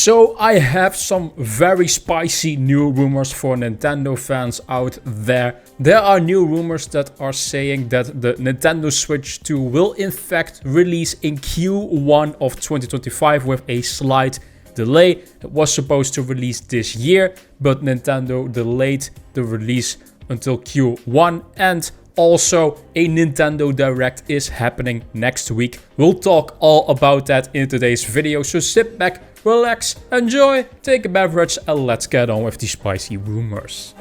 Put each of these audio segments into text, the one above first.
So I have some very spicy new rumors for Nintendo fans out there. There are new rumors that are saying that the Nintendo Switch 2 will in fact release in Q1 of 2025 with a slight delay. It was supposed to release this year, but Nintendo delayed the release until Q1, and also a Nintendo Direct is happening next week. We'll talk all about that in today's video, so sit back, relax, enjoy, take a beverage, and let's get on with the spicy rumors.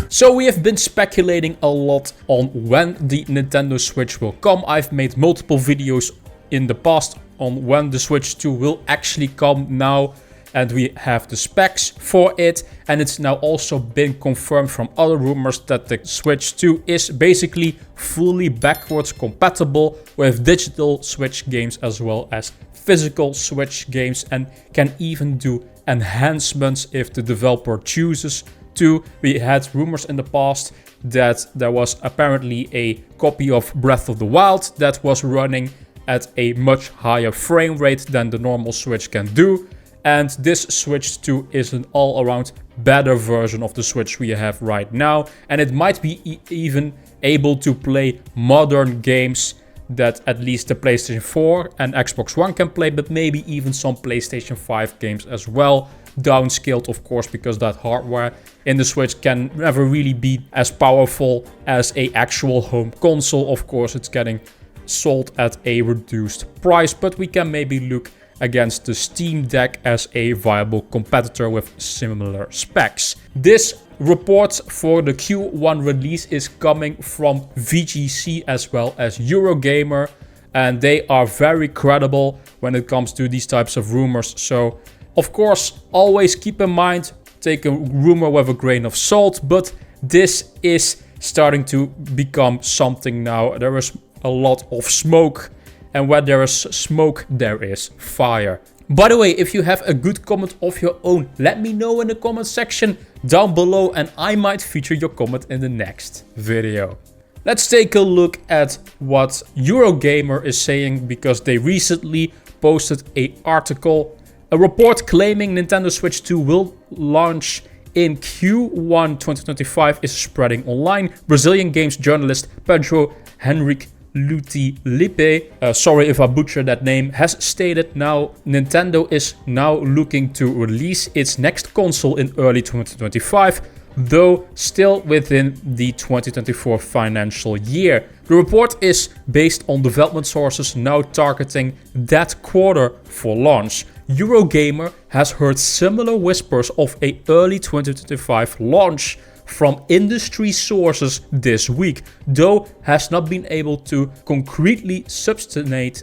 So we have been speculating a lot on when the Nintendo Switch will come. I've made multiple videos in the past on when the Switch 2 will actually come now, and we have the specs for it, and it's now also been confirmed from other rumors that the Switch 2 is basically fully backwards compatible with digital Switch games as well as physical Switch games, and can even do enhancements if the developer chooses to. We had rumors in the past that there was apparently a copy of Breath of the Wild that was running at a much higher frame rate than the normal Switch can do. And this Switch 2 is an all-around better version of the Switch we have right now. And it might be even able to play modern games that at least the PlayStation 4 and Xbox One can play, but maybe even some PlayStation 5 games as well. Downscaled, of course, because that hardware in the Switch can never really be as powerful as an actual home console. Of course, it's getting sold at a reduced price, but we can maybe look against the Steam Deck as a viable competitor with similar specs. This report for the Q1 release is coming from VGC as well as Eurogamer, and they are very credible when it comes to these types of rumors. So of course, always keep in mind, take a rumor with a grain of salt, but this is starting to become something now. There is a lot of smoke, and where there is smoke, there is fire. By the way, if you have a good comment of your own, let me know in the comment section down below, and I might feature your comment in the next video. Let's take a look at what Eurogamer is saying, because they recently posted an article, a report claiming Nintendo Switch 2 will launch in Q1 2025 is spreading online. Brazilian games journalist Pedro Henrique Lutilipe, sorry if I butchered that name, has stated now Nintendo is now looking to release its next console in early 2025, though still within the 2024 financial year. The report is based on development sources now targeting that quarter for launch. Eurogamer has heard similar whispers of an early 2025 launch from industry sources this week, though has not been able to concretely substantiate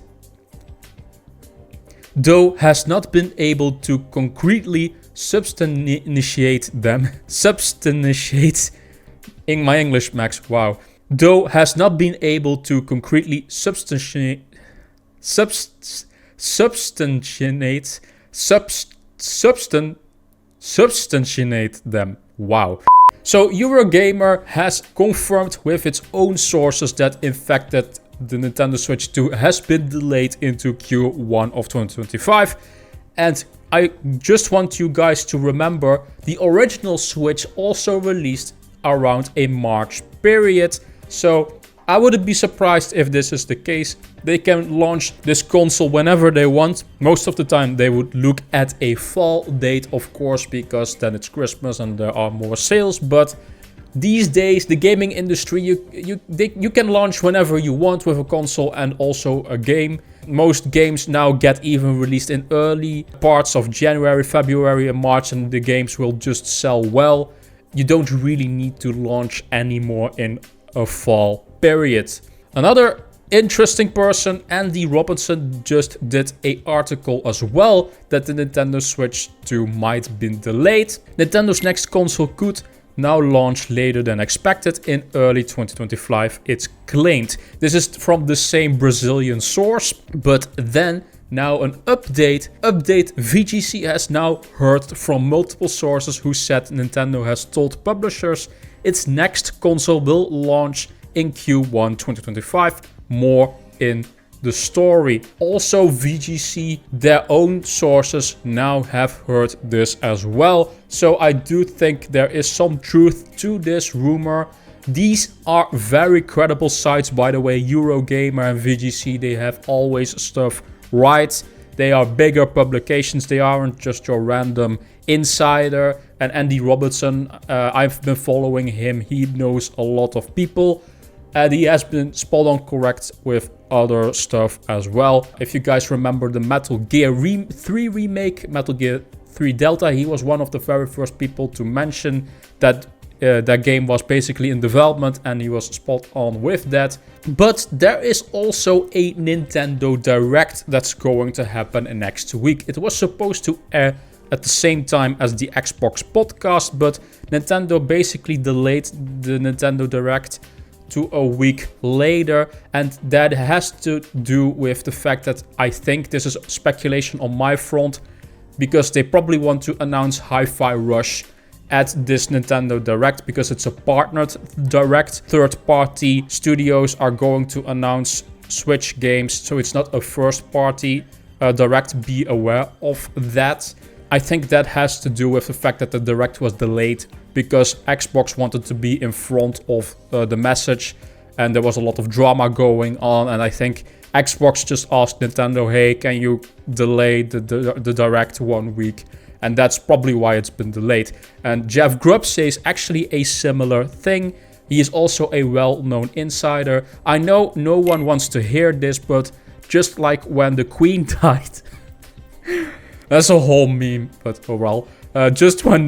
them. Substantiate in my English, Max. Wow. Though has not been able to concretely substantiate them. Wow. So Eurogamer has confirmed with its own sources that in fact that the Nintendo Switch 2 has been delayed into Q1 of 2025. And I just want you guys to remember the original Switch also released around a March period. So I wouldn't be surprised if this is the case. They can launch this console whenever they want. Most of the time they would look at a fall date, of course, because then it's Christmas and there are more sales. But these days, the gaming industry, you can launch whenever you want with a console and also a game. Most games now get even released in early parts of January, February and March, and the games will just sell well. You don't really need to launch anymore in a fall period. Another interesting person, Andy Robinson, just did an article as well that the Nintendo Switch 2 might have been delayed. Nintendo's next console could now launch later than expected in early 2025, it's claimed. This is from the same Brazilian source, but then now an update. VGC has now heard from multiple sources who said Nintendo has told publishers its next console will launch in Q1 2025. More in the story. Also, VGC, their own sources now have heard this as well. So I do think there is some truth to this rumor. These are very credible sites, by the way. Eurogamer and VGC, they have always stuff right. They are bigger publications. They aren't just your random insider. And Andy Robertson, I've been following him. He knows a lot of people. And he has been spot on correct with other stuff as well. If you guys remember the Metal Gear 3 remake, Metal Gear 3 Delta, he was one of the very first people to mention that that game was basically in development, and he was spot on with that. But there is also a Nintendo Direct that's going to happen next week. It was supposed to air at the same time as the Xbox podcast, but Nintendo basically delayed the Nintendo Direct to a week later, and that has to do with the fact that I think this is speculation on my front, because they probably want to announce Hi-Fi Rush at this Nintendo Direct, because it's a partnered Direct. Third-party studios are going to announce Switch games, so it's not a first-party Direct. Be aware of that. I think that has to do with the fact that the Direct was delayed because Xbox wanted to be in front of the message, and there was a lot of drama going on, and I think Xbox just asked Nintendo, hey, can you delay the Direct 1 week? And that's probably why it's been delayed. And Jeff Grubb says actually a similar thing. He is also a well-known insider. I know no one wants to hear this, but just like when the Queen died... That's a whole meme, but oh well. Just when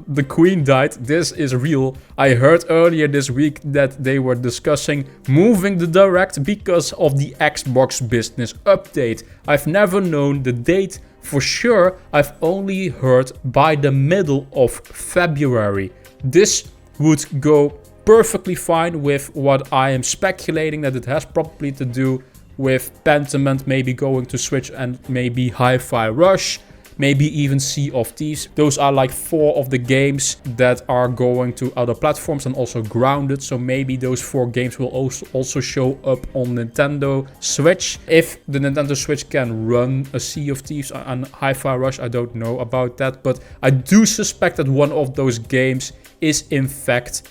the Queen died, this is real. I heard earlier this week that they were discussing moving the Direct because of the Xbox business update. I've never known the date for sure. I've only heard by the middle of February. This would go perfectly fine with what I am speculating, that it has probably to do with Pentiment maybe going to Switch, and maybe Hi-Fi Rush, maybe even Sea of Thieves. Those are like 4 of the games that are going to other platforms, and also Grounded. So maybe those 4 games will also show up on Nintendo Switch. If the Nintendo Switch can run a Sea of Thieves and Hi-Fi Rush, I don't know about that. But I do suspect that one of those games is in fact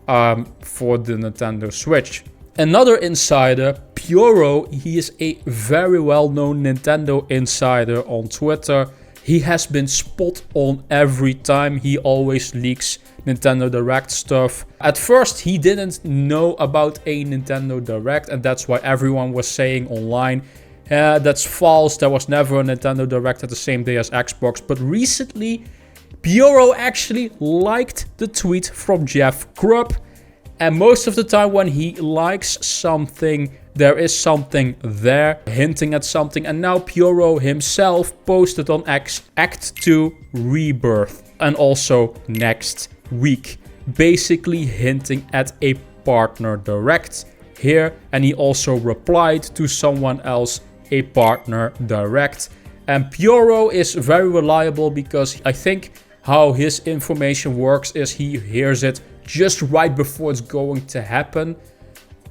for the Nintendo Switch. Another insider, Pyoro, he is a very well-known Nintendo insider on Twitter. He has been spot on every time. He always leaks Nintendo Direct stuff. At first, he didn't know about a Nintendo Direct, and that's why everyone was saying online, that's false, there was never a Nintendo Direct at the same day as Xbox. But recently, Pyoro actually liked the tweet from Jeff Grubb. And most of the time when he likes something, there is something there, hinting at something. And now Pyoro himself posted on X Act 2 Rebirth, and also next week, basically hinting at a partner Direct here. And he also replied to someone else, a partner Direct. And Pyoro is very reliable, because I think how his information works is he hears it just right before it's going to happen.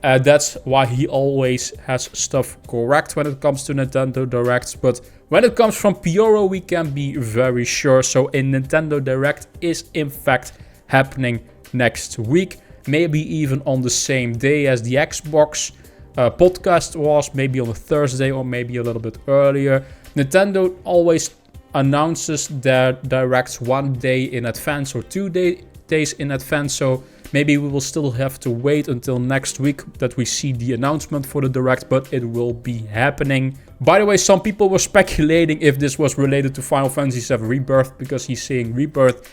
That's why he always has stuff correct when it comes to Nintendo Directs. But when it comes from Pyoro, we can be very sure. So a Nintendo Direct is in fact happening next week. Maybe even on the same day as the Xbox podcast was. Maybe on a Thursday, or maybe a little bit earlier. Nintendo always announces their Directs 1 day in advance, or 2 days in advance, so maybe we will still have to wait until next week that we see the announcement for the Direct, but it will be happening. By the way, some people were speculating if this was related to Final Fantasy VII Rebirth, because he's saying Rebirth.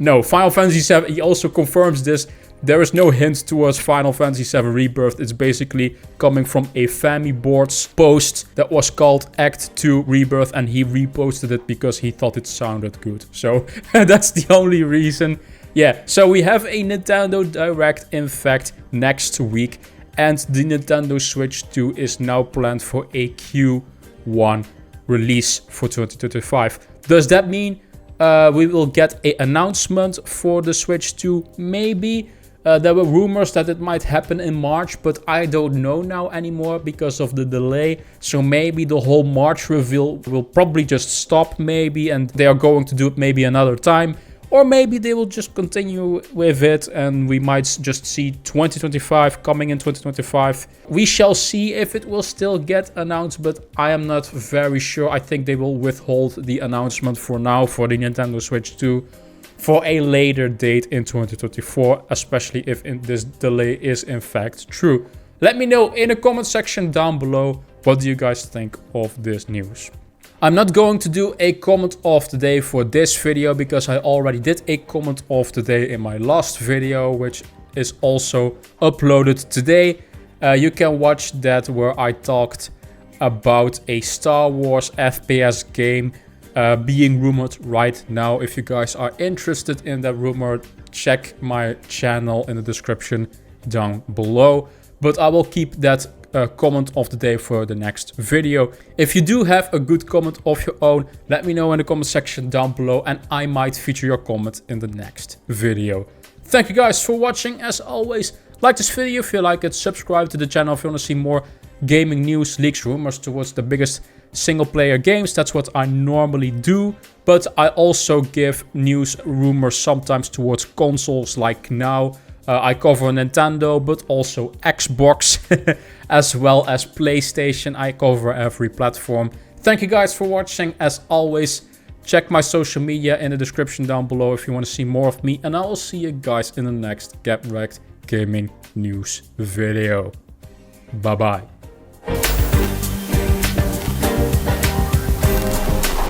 No, Final Fantasy VII, he also confirms this. There is no hint towards Final Fantasy VII Rebirth. It's basically coming from a Fami Boards post that was called Act 2 Rebirth, and he reposted it because he thought it sounded good. So that's the only reason. Yeah, so we have a Nintendo Direct in fact next week, and the Nintendo Switch 2 is now planned for a Q1 release for 2025. Does that mean we will get an announcement for the Switch 2? Maybe. There were rumors that it might happen in March, but I don't know now anymore because of the delay. So maybe the whole March reveal will probably just stop maybe, and they are going to do it maybe another time. Or maybe they will just continue with it and we might just see 2025 coming in 2025. We shall see if it will still get announced, but I am not very sure. I think they will withhold the announcement for now for the Nintendo Switch 2 for a later date in 2024, especially if this delay is in fact true. Let me know in the comment section down below, what do you guys think of this news? I'm not going to do a comment of the day for this video because I already did a comment of the day in my last video, which is also uploaded today. You can watch that where I talked about a Star Wars FPS game being rumored right now. If you guys are interested in that rumor, check my channel in the description down below. But I will keep that comment of the day for the next video. If you do have a good comment of your own, let me know in the comment section down below and I might feature your comment in the next video. Thank you guys for watching. As always, like this video if you like it, subscribe to the channel if you want to see more gaming news, leaks, rumors towards the biggest single player games. That's what I normally do, but I also give news, rumors sometimes towards consoles like now. I cover Nintendo, but also Xbox, as well as PlayStation. I cover every platform. Thank you guys for watching. As always, check my social media in the description down below if you want to see more of me. And I will see you guys in the next Get Rekt gaming news video. Bye bye.